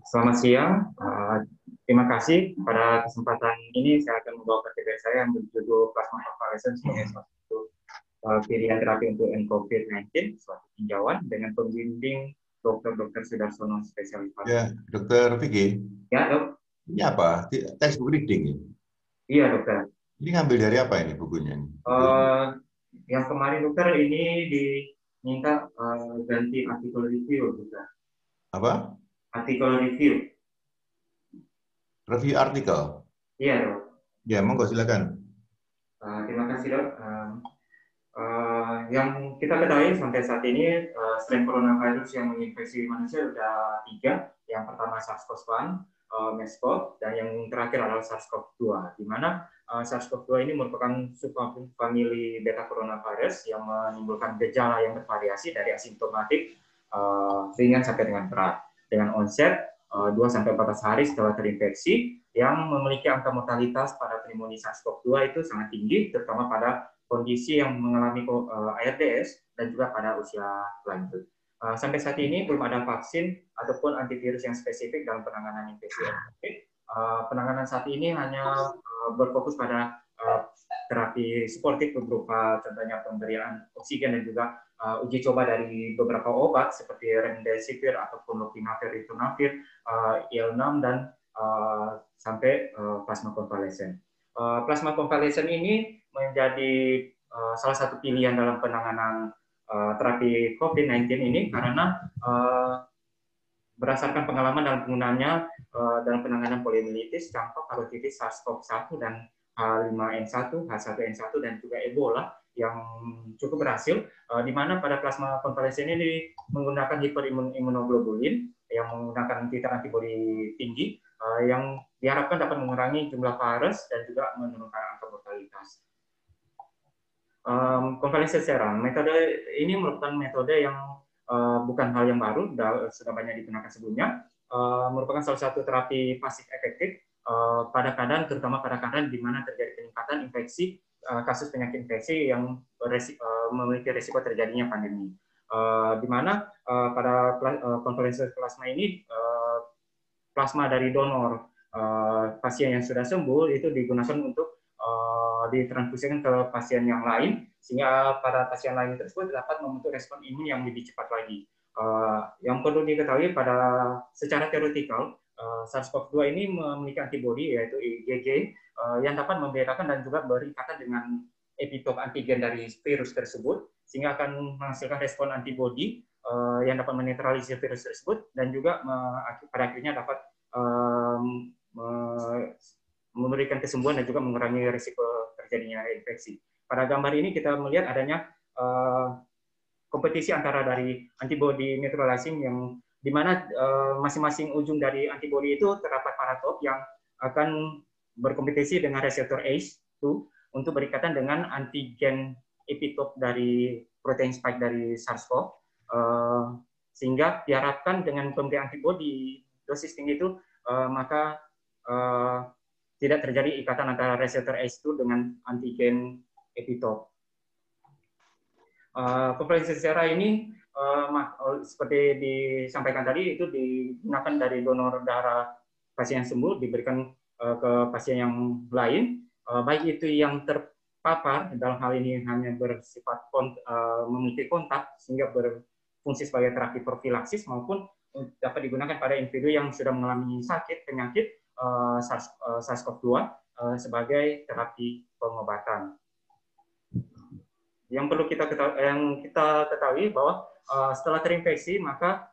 Selamat siang. Terima kasih pada kesempatan ini saya akan membawa materi saya yang berjudul plasma convalescent sebagai salah satu pilihan terapi untuk COVID-19 suatu tinjauan dengan pembimbing Dr. Sudarsono spesialis Ya, farmasi. Dokter Vicky, Ya dok, ini apa? Textbook reading ya? iya dokter. Ini ngambil dari apa ini bukunya? Buku Eh, yang kemarin dokter ini diminta ganti artikel review dokter. apa? Artikel review. Review artikel. Iya dok. Ya, monggo silakan. Terima kasih dok. Yang kita ketahui sampai saat ini strain coronavirus yang menginfeksi manusia sudah 3. Yang pertama SARS-CoV-1, MERS-CoV, dan yang terakhir adalah SARS-CoV-2. Di mana SARS-CoV-2 ini merupakan subfamili beta coronavirus yang menimbulkan gejala yang bervariasi dari asimptomatik ringan sampai dengan berat. Dengan onset 2-14 hari setelah terinfeksi, yang memiliki angka mortalitas pada pneumonia SARS-CoV-2 itu sangat tinggi, terutama pada kondisi yang mengalami ARDS dan juga pada usia lanjut. Sampai saat ini belum ada vaksin ataupun antivirus yang spesifik dalam penanganan infeksi COVID. Penanganan saat ini hanya berfokus pada terapi suportif berupa contohnya pemberian oksigen dan juga uji coba dari beberapa obat seperti remdesivir ataupun lopinavir, ritonavir, IL-6 dan sampai plasma konvalesen. Plasma konvalesen ini menjadi salah satu pilihan dalam penanganan terapi COVID-19 ini karena berdasarkan pengalaman dalam penggunaannya dalam penanganan poliomyelitis, campak, parotitis, SARS-CoV-1 dan H5N1, H1N1 dan juga Ebola yang cukup berhasil, di mana pada plasma konvalesen ini menggunakan hiperimmunoglobulin yang menggunakan titer antibodi tinggi yang diharapkan dapat mengurangi jumlah virus dan juga menurunkan angka mortalitas. Konvalensi serum, metode ini merupakan metode yang bukan hal yang baru, sudah banyak digunakan sebelumnya, merupakan salah satu terapi pasif efektif pada keadaan, terutama pada keadaan di mana terjadi peningkatan infeksi, kasus penyakit infeksi yang memiliki risiko terjadinya pandemi. Di mana pada konvalensi plasma ini, plasma dari donor pasien yang sudah sembuh itu digunakan untuk ditransfusikan ke pasien yang lain, sehingga pada pasien lain tersebut dapat membentuk respon imun yang lebih cepat lagi. Yang perlu diketahui secara teoretikal, SARS-CoV-2 ini memiliki antibodi yaitu IgG yang dapat membedakan dan juga berikatan dengan epitop antigen dari virus tersebut, sehingga akan menghasilkan respon antibodi yang dapat menetralisir virus tersebut dan juga pada akhirnya dapat memberikan kesembuhan dan juga mengurangi risiko terjadinya infeksi. Pada gambar ini kita melihat adanya kompetisi antara dari antibodi neutralizing yang di mana masing-masing ujung dari antibodi itu terdapat paratop yang akan berkompetisi dengan reseptor ACE2 untuk berikatan dengan antigen epitop dari protein spike dari SARS-CoV, sehingga diharapkan dengan pemberian antibodi dosis tinggi itu maka tidak terjadi ikatan antara reseptor ACE2 dengan antigen epitop. Konvalensi secara ini seperti disampaikan tadi itu digunakan dari donor darah pasien yang sembuh diberikan ke pasien yang lain, baik itu yang terpapar dalam hal ini hanya bersifat memiliki kontak sehingga berfungsi sebagai terapi profilaksis maupun dapat digunakan pada individu yang sudah mengalami sakit penyakit SARS-CoV-2 sebagai terapi pengobatan. Yang perlu kita ketahui bahwa setelah terinfeksi maka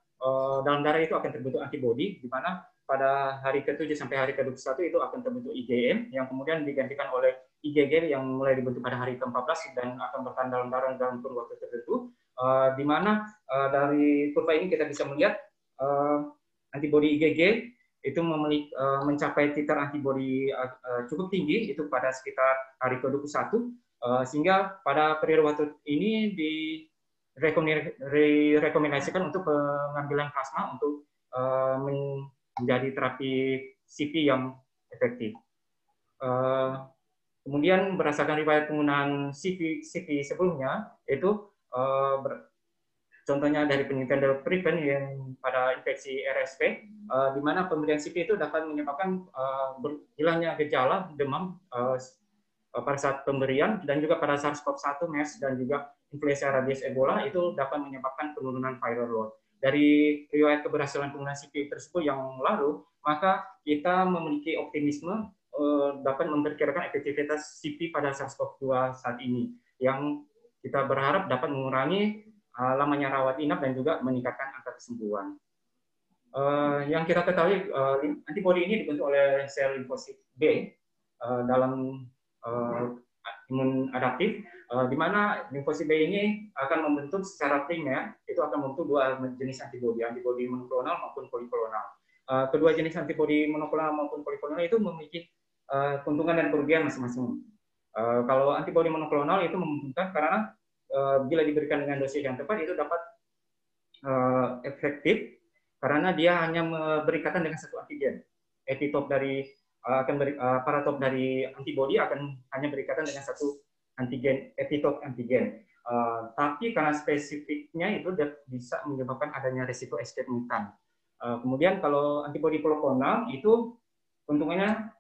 dalam darah itu akan terbentuk antibodi, di mana pada hari ke-7 sampai hari ke-21 itu akan terbentuk IgM yang kemudian digantikan oleh IgG yang mulai dibentuk pada hari ke-14 dan akan bertahan dalam darah dalam kurun waktu tertentu, di mana dari kurva ini kita bisa melihat antibodi IgG itu mencapai titer antibodi cukup tinggi itu pada sekitar hari ke-21, sehingga pada periode waktu ini direkomendasikan untuk pengambilan plasma untuk menjadi terapi CV yang efektif. Kemudian berdasarkan riwayat penggunaan CV sebelumnya itu contohnya dari penelitian dari Prevent yang pada infeksi RSV, di mana pemberian CP itu dapat menyebabkan hilangnya gejala demam pada saat pemberian, dan juga pada SARS-CoV-1, MERS, dan juga influenza rabies Ebola itu dapat menyebabkan penurunan viral load. Dari riwayat keberhasilan penggunaan CP tersebut yang lalu, maka kita memiliki optimisme dapat memperkirakan efektivitas CP pada SARS-CoV-2 saat ini, yang kita berharap dapat mengurangi lamanya rawat inap dan juga meningkatkan angka kesembuhan. Yang kita ketahui, antibodi ini dibentuk oleh sel limfosit B dalam imun adaptif, di mana limfosit B ini akan membentuk secara primer, itu akan membentuk dua jenis antibodi, antibodi monoklonal maupun poliklonal. Kedua jenis antibodi monoklonal maupun poliklonal itu memiliki keuntungan dan kerugian masing-masing. Kalau antibodi monoklonal itu menguntungkan karena bila diberikan dengan dosis yang tepat itu dapat efektif karena dia hanya berikatan dengan satu antigen. Epitop dari paratop dari antibodi akan hanya berikatan dengan satu antigen, epitop antigen. Tapi karena spesifiknya itu bisa menyebabkan adanya risiko escape mutan. Kemudian kalau antibodi polyklonal itu keuntungannya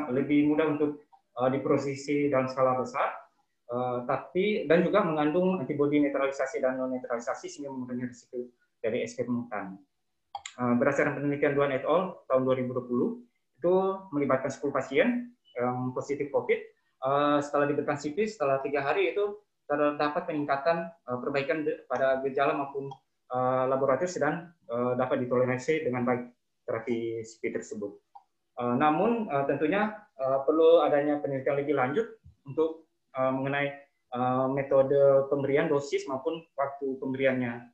lebih mudah untuk diprosesi dalam skala besar. Tapi dan juga mengandung antibodi netralisasi dan non netralisasi sehingga mengurangi risiko dari escape mutan. Berdasarkan penelitian Duan et al. Tahun 2020 itu melibatkan 10 pasien yang positif COVID. Setelah diberikan CP, setelah 3 hari itu terdapat peningkatan perbaikan pada gejala maupun laboratorium dan dapat ditoleransi dengan baik terapi CP tersebut. Namun tentunya perlu adanya penelitian lebih lanjut untuk mengenai metode pemberian, dosis maupun waktu pemberiannya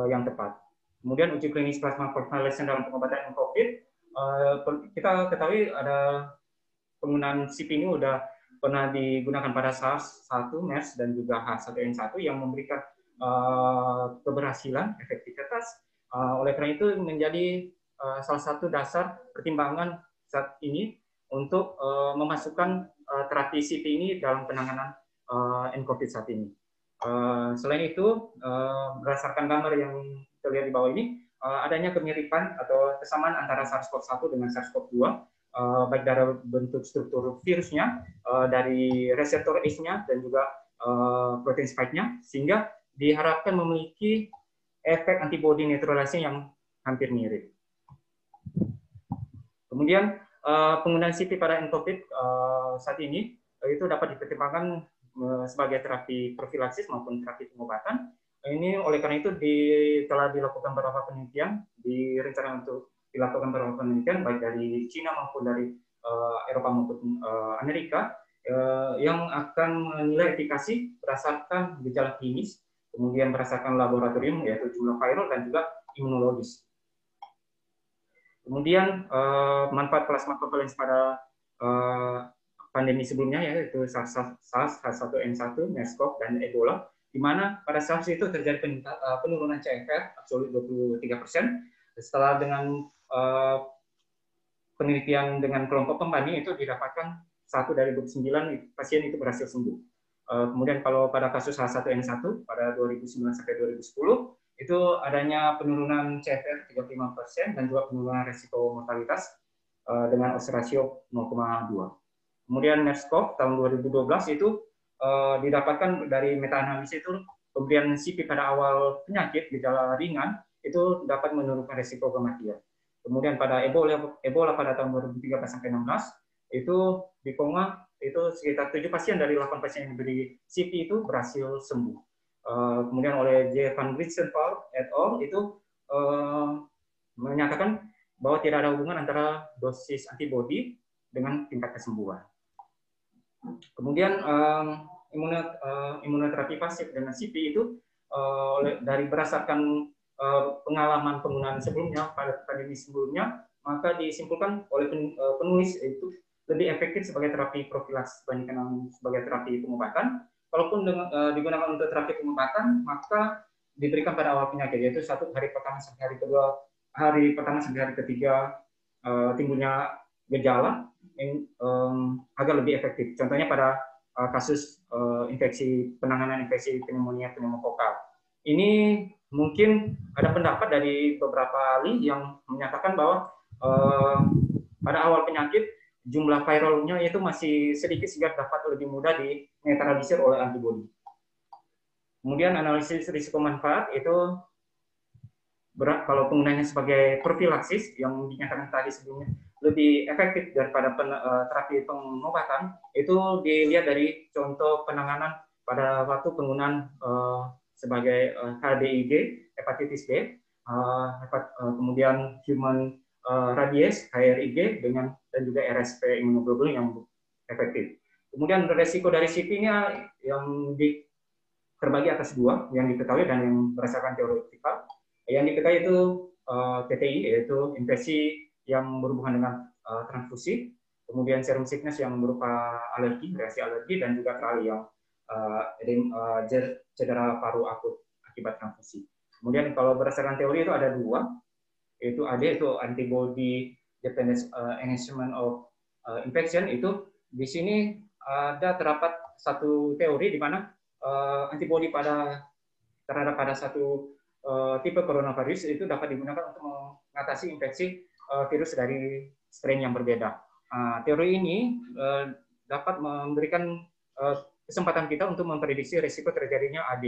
yang tepat. Kemudian uji klinis plasma convalescent dalam pengobatan COVID, kita ketahui ada penggunaan CP ini sudah pernah digunakan pada SARS-1, MERS, dan juga H1N1 yang memberikan keberhasilan, efektivitas. Oleh karena itu menjadi salah satu dasar pertimbangan saat ini untuk memasukkan terapi CP ini dalam penanganan nCoV saat ini. Selain itu, berdasarkan gambar yang terlihat di bawah ini, adanya kemiripan atau kesamaan antara SARS-CoV-1 dengan SARS-CoV-2, baik dari bentuk struktur virusnya, dari reseptor ACE-nya, dan juga protein spike-nya, sehingga diharapkan memiliki efek antibodi netralisasi yang hampir mirip. Kemudian, penggunaan CP pada nCoV saat ini itu dapat dipertimbangkan sebagai terapi profilaksis maupun terapi pengobatan. Ini oleh karena itu telah dilakukan beberapa penelitian, direncanakan untuk dilakukan beberapa penelitian baik dari Cina maupun dari Eropa maupun Amerika yang akan menilai efikasi berdasarkan gejala klinis, kemudian berdasarkan laboratorium yaitu jumlah viral dan juga imunologis. Kemudian manfaat plasma convalescent pada pandemi sebelumnya yaitu SARS, H1N1, MERS-CoV, dan Ebola, di mana pada SARS itu terjadi penurunan CFR absolut 23%. Setelah dengan penelitian dengan kelompok pembanding itu didapatkan 1 dari 29 pasien itu berhasil sembuh. Kemudian kalau pada kasus H1N1 pada 2009 sampai 2010 itu adanya penurunan CFR 35% dan juga penurunan resiko mortalitas dengan odds ratio 0,2. Kemudian MERS-CoV tahun 2012 itu didapatkan dari meta-analisis itu pemberian CP pada awal penyakit gejala ringan itu dapat menurunkan resiko kematian. Kemudian pada Ebola pada tahun 2013 sampai 16 itu di Kongo itu sekitar 7 pasien dari 8 pasien yang diberi CP itu berhasil sembuh. Kemudian oleh J. van Griesenval et al. Itu menyatakan bahwa tidak ada hubungan antara dosis antibodi dengan tingkat kesembuhan. Kemudian imunoterapi pasif dengan CP itu dari berdasarkan pengalaman penggunaan sebelumnya pada pandemi sebelumnya, maka disimpulkan oleh penulis itu lebih efektif sebagai terapi profilaksis dibandingkan sebagai terapi pengobatan. Kalaupun digunakan untuk terapi pengobatan, maka diberikan pada awal penyakit, yaitu 1 hari pertama sampai hari kedua, hari pertama sampai hari ketiga timbulnya gejala yang agak lebih efektif. Contohnya pada kasus penanganan infeksi pneumonia pneumokokal. ini mungkin ada pendapat dari beberapa ahli yang menyatakan bahwa pada awal penyakit jumlah viralnya itu masih sedikit sehingga dapat lebih mudah dinetralisir oleh antibodi. Kemudian analisis risiko manfaat itu kalau penggunaannya sebagai profilaksis yang dinyatakan tadi sebelumnya lebih efektif daripada terapi pengobatan, itu dilihat dari contoh penanganan pada waktu penggunaan sebagai HBIG, hepatitis B, kemudian human rabies, HRIG, dan juga RSV immunoglobulin yang efektif. Kemudian resiko dari CP-nya yang terbagi atas dua, yang diketahui dan yang berdasarkan teoretikal. Yang diketahui itu TTI, yaitu infeksi yang berhubungan dengan transfusi, kemudian serum sickness yang berupa alergi, reaksi alergi, dan juga trali yang cedera paru akut akibat transfusi. Kemudian kalau berdasarkan teori itu ada dua, yaitu AD, itu antibody dependent enhancement of infection. Itu di sini ada terdapat satu teori di mana antibody terhadap pada satu tipe coronavirus itu dapat digunakan untuk mengatasi infeksi virus dari strain yang berbeda. Teori ini dapat memberikan kesempatan kita untuk memprediksi risiko terjadinya AD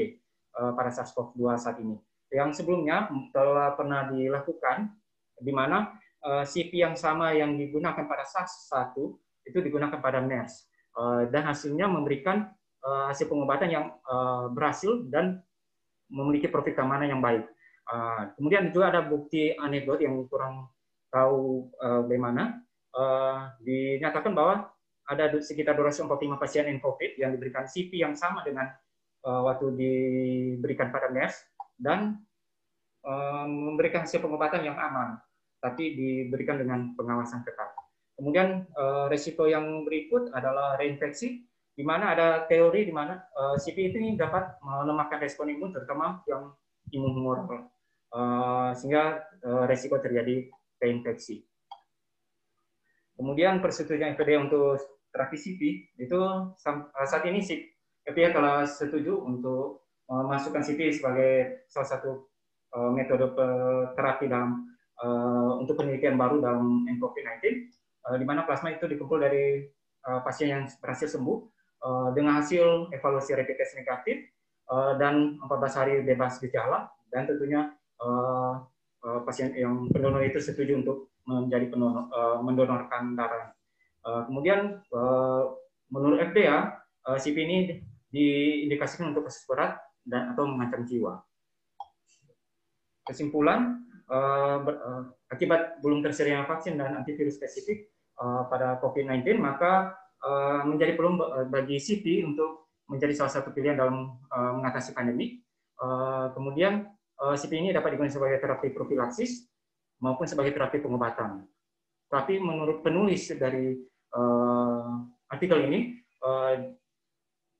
pada SARS-CoV-2 saat ini. Yang sebelumnya telah pernah dilakukan, di mana CP yang sama yang digunakan pada SARS-1 itu digunakan pada MERS, dan hasilnya memberikan hasil pengobatan yang berhasil dan memiliki profil keamanan yang baik. Kemudian juga ada bukti anekdot yang kurang tahu bagaimana, dinyatakan bahwa ada sekitar 245 pasien COVID yang diberikan CP yang sama dengan waktu diberikan pada MERS dan memberikan hasil pengobatan yang aman, tapi diberikan dengan pengawasan ketat. Kemudian resiko yang berikut adalah reinfeksi, di mana ada teori di mana CP ini dapat melemahkan respon imun, terutama yang imun humoral, sehingga resiko terjadi reinfeksi. Kemudian persetujuan FDA untuk terapi CP itu saat ini FDA telah setuju untuk memasukkan CP sebagai salah satu metode terapi dalam untuk penelitian baru dalam COVID-19, di mana plasma itu dikumpul dari pasien yang berhasil sembuh dengan hasil evaluasi rapid test negatif dan 14 hari bebas gejala, dan tentunya pasien yang pendonor itu setuju untuk menjadi mendonorkan darah. Kemudian menurut FDA, CP ini diindikasikan untuk kasus berat dan atau mengancam jiwa. Kesimpulan, akibat belum tersedianya vaksin dan antivirus spesifik pada COVID-19, maka menjadi peluang bagi CP untuk menjadi salah satu pilihan dalam mengatasi pandemi. Kemudian CP ini dapat digunakan sebagai terapi profilaksis maupun sebagai terapi pengobatan. Tapi menurut penulis dari artikel ini,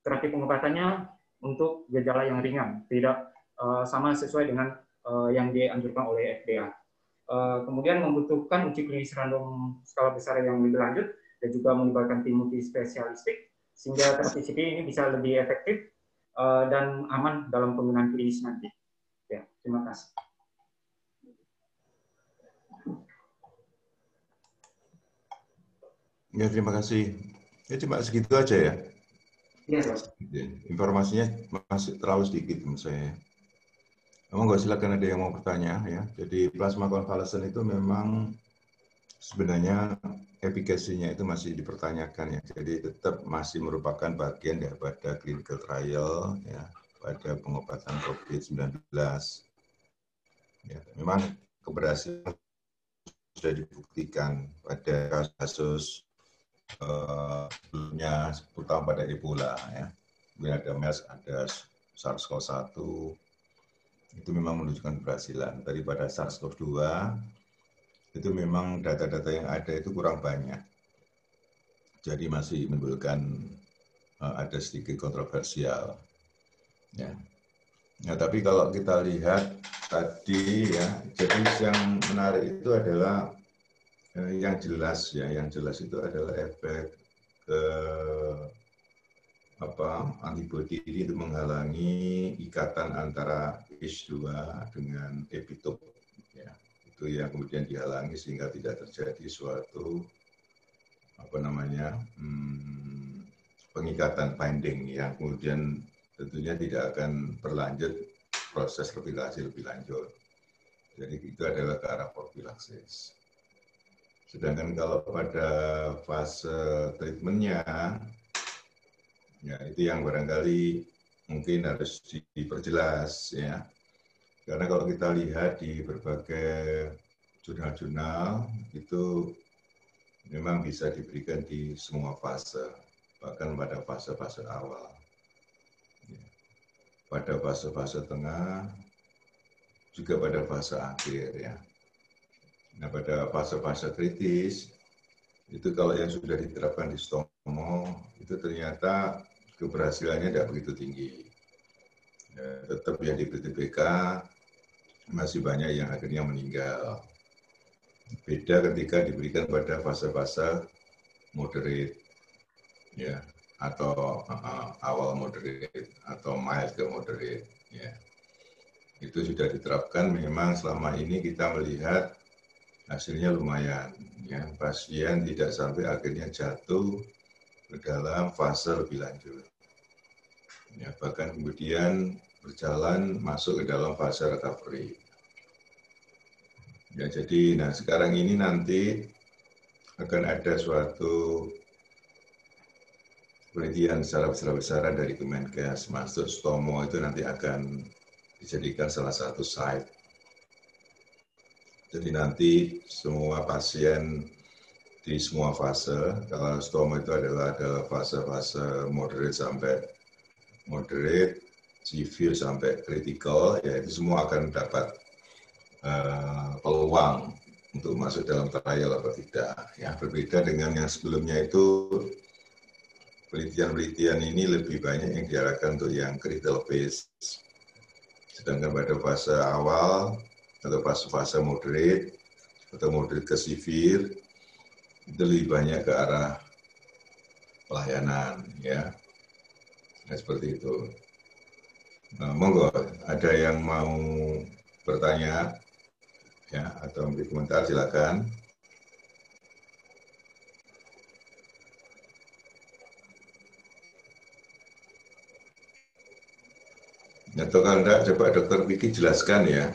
terapi pengobatannya untuk gejala yang ringan, tidak sama sesuai dengan yang dianjurkan oleh FDA. Kemudian membutuhkan uji klinis random skala besar yang lebih lanjut dan juga melibatkan tim multispesialistik, sehingga terapi CP ini bisa lebih efektif dan aman dalam penggunaan klinis nanti. Ya, terima kasih. Ya, terima kasih. Ya, cuma segitu aja ya. Iya, informasinya masih terlalu sedikit menurut saya. Monggo silakan ada yang mau bertanya ya. Jadi plasma konvalesen itu memang sebenarnya efikasinya itu masih dipertanyakan ya. Jadi tetap masih merupakan bagian daripada clinical trial ya pada pengobatan COVID-19. Ya, memang keberhasilan sudah dibuktikan pada kasus sebelumnya, terutama pada Ebola ya. Kemudian ada MERS, ada SARS-CoV-1, itu memang menunjukkan keberhasilan. Daripada SARS-CoV-2, itu memang data-data yang ada itu kurang banyak. Jadi masih menimbulkan ada sedikit kontroversial. Ya. Nah, tapi kalau kita lihat tadi ya, jadi yang menarik itu adalah yang jelas ya, yang jelas itu adalah efek antibodi ini untuk menghalangi ikatan antara H2 dengan epitop. Ya, itu yang kemudian dihalangi sehingga tidak terjadi suatu pengikatan binding yang kemudian tentunya tidak akan berlanjut proses replikasi lebih lanjut. Jadi itu adalah ke arah profilaksis. Sedangkan kalau pada fase treatmentnya, ya itu yang barangkali mungkin harus diperjelas ya. Karena kalau kita lihat di berbagai jurnal-jurnal itu memang bisa diberikan di semua fase, bahkan pada fase-fase awal. Pada fase-fase tengah, juga pada fase akhir ya. Nah pada fase-fase kritis, itu kalau yang sudah diterapkan di stomo, itu ternyata keberhasilannya tidak begitu tinggi. Ya, tetap yang di PTBK masih banyak yang akhirnya meninggal. Beda ketika diberikan pada fase-fase moderate, ya, atau awal moderate atau mild ke moderate, ya. Itu sudah diterapkan. Memang selama ini kita melihat hasilnya lumayan, ya. Pasien tidak sampai akhirnya jatuh ke dalam fase lebih lanjut, ya, bahkan kemudian berjalan masuk ke dalam fase recovery. Ya, jadi sekarang ini nanti akan ada suatu penelitian secara besar-besaran dari Kemenkes masuk stomo, itu nanti akan dijadikan salah satu site. Jadi nanti semua pasien di semua fase, kalau stomo itu adalah fase-fase moderate sampai moderate, severe sampai critical, ya itu semua akan dapat peluang untuk masuk dalam trial atau tidak. Ya, berbeda dengan yang sebelumnya itu, penelitian-penelitian ini lebih banyak yang diarahkan untuk yang critical phase. Sedangkan pada fase awal atau fase moderate atau moderate ke severe itu lebih banyak ke arah pelayanan, ya. Nah, seperti itu. Nah, monggo ada yang mau bertanya, ya, atau memberi komentar, silakan. Atau kalau enggak, coba Dr. Vicky jelaskan ya,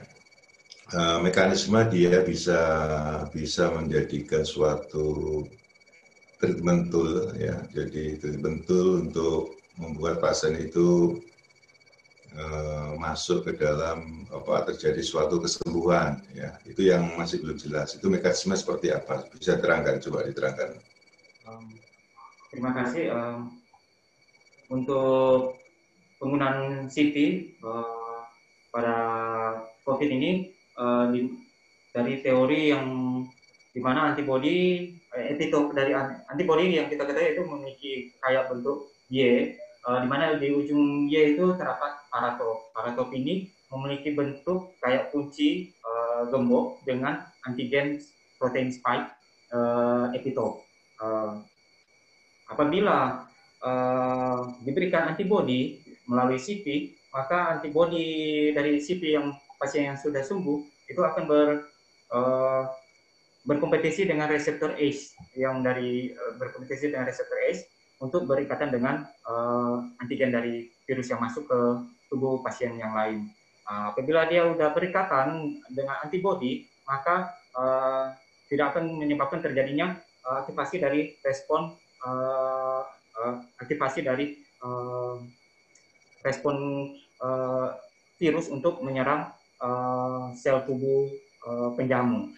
mekanisme dia bisa menjadikan suatu treatment tool, ya. Jadi treatment tool untuk membuat pasien itu masuk ke dalam terjadi suatu kesembuhan, ya. Itu yang masih belum jelas. Itu mekanisme seperti apa? Bisa terangkan, coba diterangkan. Terima kasih. Untuk penggunaan CT pada COVID ini dari teori yang di mana antibodi epitop dari antibodi yang kita ketahui itu memiliki kayak bentuk Y, di mana di ujung Y itu terdapat paratop. Paratop ini memiliki bentuk kayak kunci gembok dengan antigen protein spike epitop. Apabila diberikan antibodi melalui CP, maka antibodi dari CP yang pasien yang sudah sembuh itu akan berkompetisi dengan reseptor ACE yang berkompetisi dengan reseptor ACE untuk berikatan dengan antigen dari virus yang masuk ke tubuh pasien yang lain. Apabila dia sudah berikatan dengan antibodi, maka tidak akan menyebabkan terjadinya aktivasi dari respon virus untuk menyerang sel tubuh penjamu,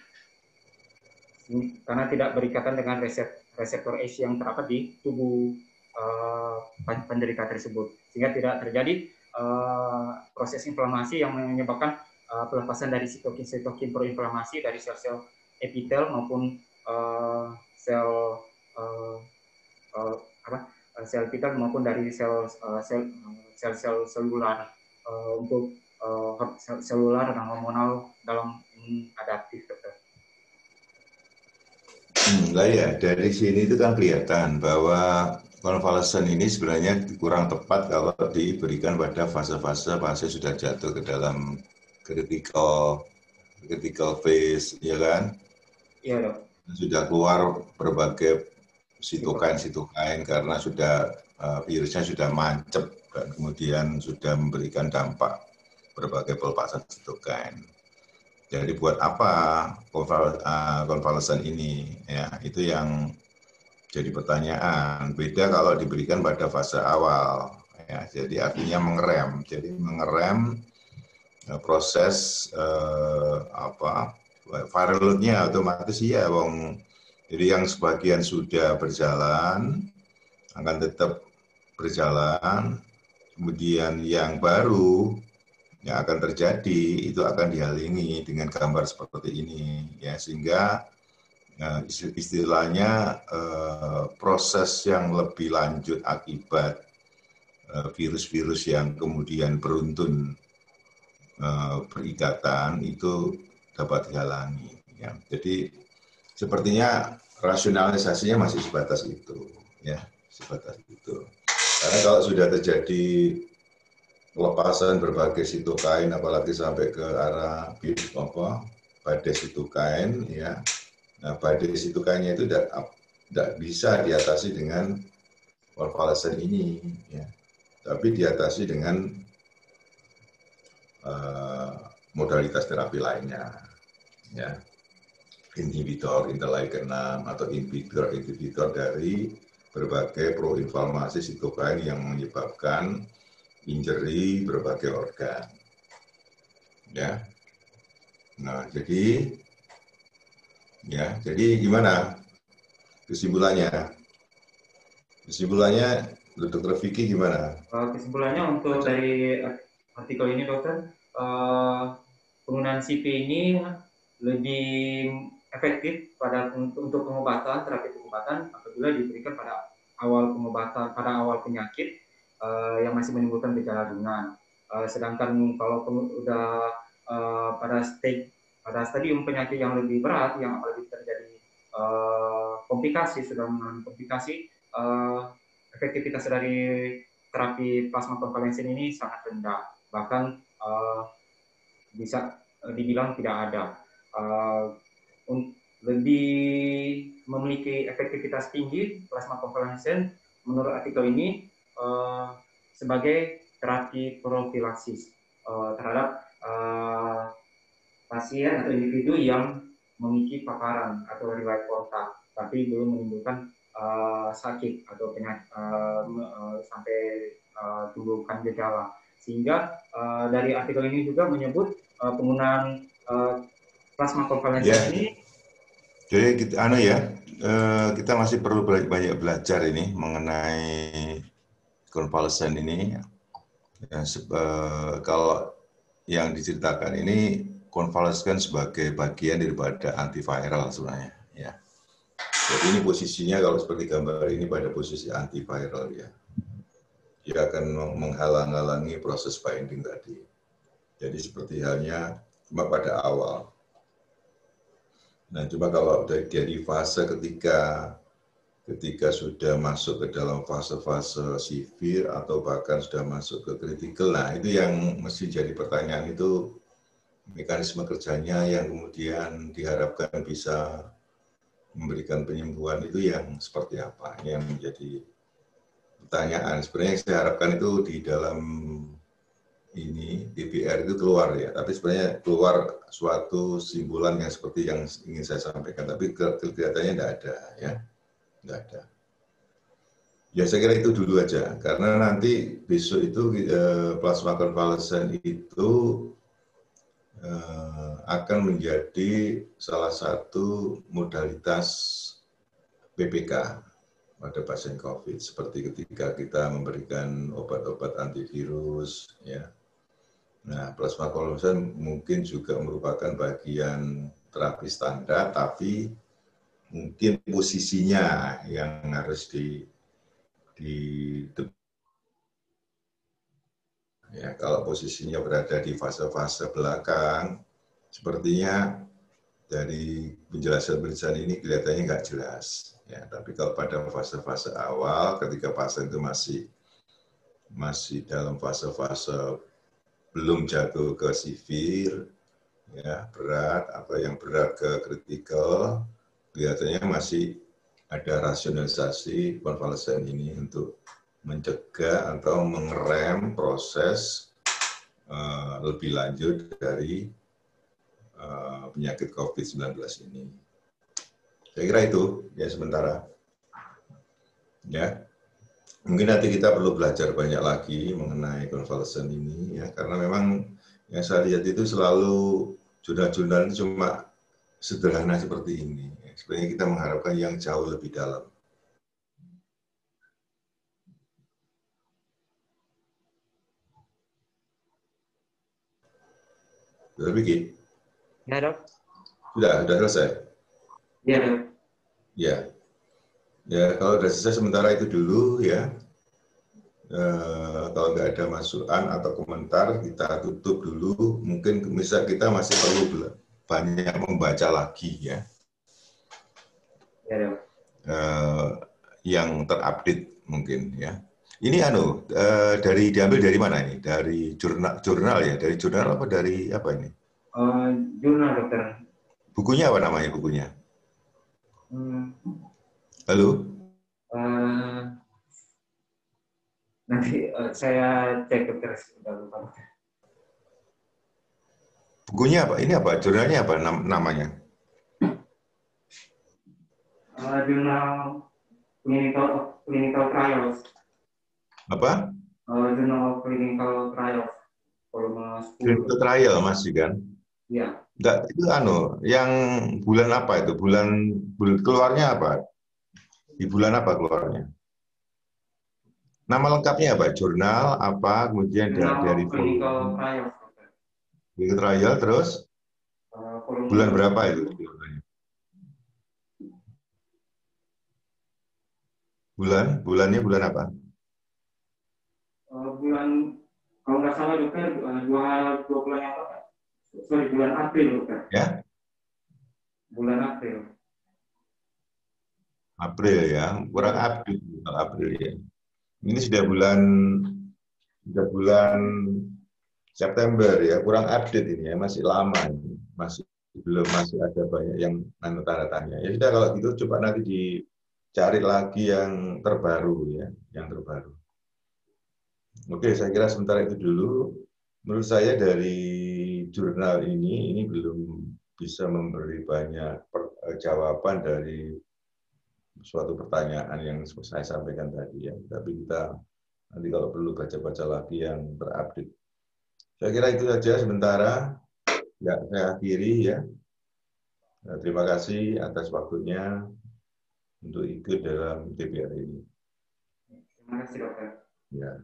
karena tidak berikatan dengan reseptor ACE yang terdapat di tubuh penderita tersebut, sehingga tidak terjadi proses inflamasi yang menyebabkan pelepasan dari sitokin proinflamasi dari sel-sel epitel maupun sel epitel maupun dari sel selular untuk selular dan hormonal dalam adaptif, dokter. Lah ya, dari sini itu kan kelihatan bahwa konvalesen ini sebenarnya kurang tepat kalau diberikan pada fase sudah jatuh ke dalam critical phase, ya kan? Iya dok. Sudah keluar berbagai sitokain karena sudah virusnya sudah mancep dan kemudian sudah memberikan dampak berbagai pelepasan sitokain. Jadi buat apa konvalesen ini? Ya, itu yang jadi pertanyaan. Beda kalau diberikan pada fase awal. Ya, jadi artinya mengerem. Jadi mengerem proses viral load-nya otomatis ya, wong. Jadi yang sebagian sudah berjalan akan tetap berjalan. Kemudian yang baru yang akan terjadi itu akan dihalangi dengan gambar seperti ini, ya, sehingga istilahnya proses yang lebih lanjut akibat virus-virus yang kemudian beruntun berikatan itu dapat dihalangi. Ya. Jadi sepertinya rasionalisasinya masih sebatas itu, ya, sebatas itu. Karena kalau sudah terjadi pelepasan berbagai sitokain, apalagi sampai ke arah badai sitokain, ya. Nah, badai sitokainnya itu tidak bisa diatasi dengan konvalesen ini, ya. Tapi diatasi dengan modalitas terapi lainnya, ya, inhibitor interleukin 6 atau inhibitor dari berbagai proinflamasi sitokain yang menyebabkan injury berbagai organ, ya. Nah, jadi gimana kesimpulannya? Kesimpulannya, Dr. Vicky gimana? Kesimpulannya untuk dari artikel ini dokter, penggunaan CP ini lebih efektif untuk pengobatan, terapi pengobatan apabila diberikan pada awal pengobatan, pada awal penyakit yang masih menimbulkan gejala ringan. Sedangkan kalau sudah pada stadium penyakit yang lebih berat, yang apalagi terjadi komplikasi, sudah mengalami komplikasi, efektivitas dari terapi plasma konvalesen ini sangat rendah, bahkan bisa dibilang tidak ada. Lebih memiliki efektivitas tinggi plasma konvalesen menurut artikel ini sebagai terapi profilaksis terhadap pasien atau individu yang memiliki paparan atau riwayat kontak, tapi belum menimbulkan sakit atau penyakit sampai timbulkan gejala. Sehingga dari artikel ini juga menyebut penggunaan plasma konvalesen ini. Jadi kita masih perlu banyak belajar ini mengenai konvalesen ini. Ya, kalau yang diceritakan ini konvalesen sebagai bagian daripada antiviral sebenarnya, ya. Jadi ini posisinya kalau seperti gambar ini pada posisi antiviral, ya. Dia akan menghalang-halangi proses binding tadi. Jadi seperti halnya cuma pada awal. Nah, cuma kalau dari fase ketika sudah masuk ke dalam fase-fase severe atau bahkan sudah masuk ke critical, nah itu yang mesti jadi pertanyaan, itu mekanisme kerjanya yang kemudian diharapkan bisa memberikan penyembuhan itu yang seperti apa, yang menjadi pertanyaan. Sebenarnya yang saya harapkan itu di dalam ini DPR itu keluar, ya, tapi sebenarnya keluar suatu simpulan yang seperti yang ingin saya sampaikan, tapi kelihatannya tidak ada, ya, tidak ada. Ya saya kira itu dulu aja, karena nanti besok itu plasma konvalesen itu akan menjadi salah satu modalitas PPK pada pasien COVID, seperti ketika kita memberikan obat-obat antivirus, ya. Nah, plasma konvalesen mungkin juga merupakan bagian terapi standar, tapi mungkin posisinya yang harus ya, kalau posisinya berada di fase-fase belakang, sepertinya dari penjelasan ini kelihatannya nggak jelas. Ya, tapi kalau pada fase-fase awal, ketika pasien itu masih dalam fase-fase belum jatuh ke severe, ya berat atau yang berat ke kritikal, kelihatannya masih ada rasionalisasi konvalesen ini untuk mencegah atau mengerem proses lebih lanjut dari penyakit COVID-19 ini. Saya kira itu ya sementara. Ya, mungkin nanti kita perlu belajar banyak lagi mengenai konvalesen ini ya, karena memang yang saya lihat itu selalu jurnal-jurnal itu cuma sederhana seperti ini. Sebenarnya kita mengharapkan yang jauh lebih dalam. Sudah bikin? Ya, Dok. Sudah selesai? Iya, Dok. Ya. Ya, kalau sudah selesai sementara itu dulu ya. Kalau nggak ada masukan atau komentar, kita tutup dulu. Mungkin misal kita masih perlu banyak membaca lagi ya. Ya, Dok. Yang terupdate mungkin ya. Ini diambil dari mana ini? Dari jurnal ya? Dari jurnal apa dari apa ini? Jurnal, dokter. Bukunya apa namanya bukunya? Halo? Nanti saya cek, dokter. Sudah lupa. Bukunya apa? Ini apa? Jurnalnya apa namanya? Jurnal clinical trials. Apa? Jurnal clinical trials. Volume 10. Clinical trial masih kan? Iya. Enggak, itu yang bulan apa itu? Bulan keluarnya apa? Di bulan apa keluarnya? Nama lengkapnya apa? Jurnal apa? Kemudian dari clinical trials. Clinical trial terus bulan berapa itu? Bulannya bulan apa? Bulan, kalau nggak salah dokter, dua bulan yang apa? Sorry, bulan April, dokter. Ya? Bulan April. April ya, kurang update April ya. Ini sudah bulan September ya, kurang update ini ya, masih lama ini. Masih ada banyak yang tanda tanya. Ya sudah kalau gitu coba nanti dicari lagi yang terbaru ya, yang terbaru. Oke, saya kira sementara itu dulu. Menurut saya dari jurnal ini belum bisa memberi banyak jawaban dari suatu pertanyaan yang saya sampaikan tadi ya. Tapi kita nanti kalau perlu baca-baca lagi yang terupdate. Saya kira itu saja sementara. Ya, saya akhiri ya. Nah, terima kasih atas waktunya untuk ikut dalam TBR ini. Terima kasih, dokter. Ya.